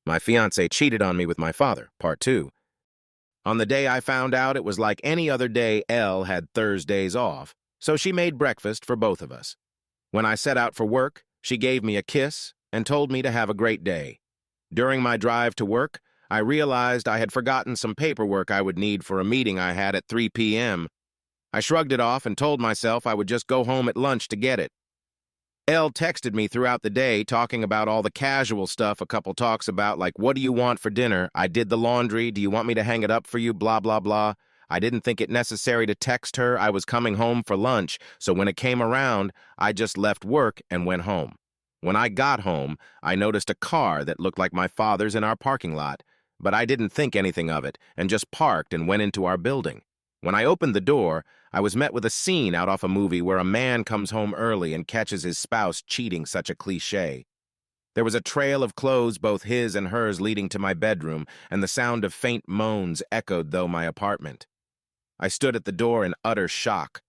My fiance cheated on me with my father, part 2. On the day I found out, it was like any other day. Elle had Thursdays off, so she made breakfast for both of us. When I set out for work, she gave me a kiss and told me to have a great day. During my drive to work, I realized I had forgotten some paperwork I would need for a meeting I had at 3 p.m. I shrugged it off and told myself I would just go home at lunch to get it. Elle texted me throughout the day talking about all the casual stuff a couple talks about, like, what do you want for dinner? I did the laundry. Do you want me to hang it up for you? Blah, blah, blah. I didn't think it necessary to text her. I was coming home for lunch, so when it came around, I just left work and went home. When I got home, I noticed a car that looked like my father's in our parking lot, but I didn't think anything of it and just parked and went into our building. When I opened the door, I was met with a scene out off a movie where a man comes home early and catches his spouse cheating, such a cliché. There was a trail of clothes, both his and hers, leading to my bedroom, and the sound of faint moans echoed through my apartment. I stood at the door in utter shock.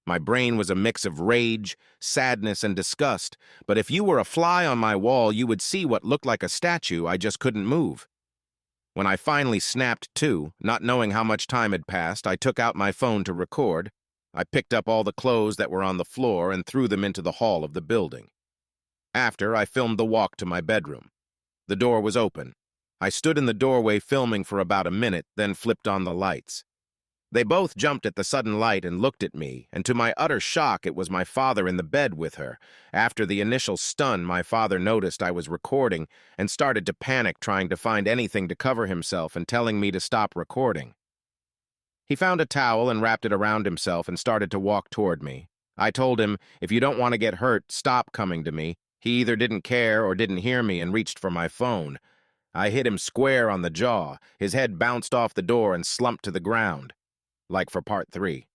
My brain was a mix of rage, sadness, and disgust, but if you were a fly on my wall, you would see what looked like a statue. I just couldn't move. When I finally snapped to, not knowing how much time had passed, I took out my phone to record. I picked up all the clothes that were on the floor and threw them into the hall of the building. After, I filmed the walk to my bedroom. The door was open. I stood in the doorway filming for about a minute, then flipped on the lights. They both jumped at the sudden light and looked at me, and to my utter shock, it was my father in the bed with her. After the initial stun, my father noticed I was recording and started to panic, trying to find anything to cover himself and telling me to stop recording. He found a towel and wrapped it around himself and started to walk toward me. I told him, if you don't want to get hurt, stop coming to me. He either didn't care or didn't hear me and reached for my phone. I hit him square on the jaw. His head bounced off the door and slumped to the ground. Like for part 3.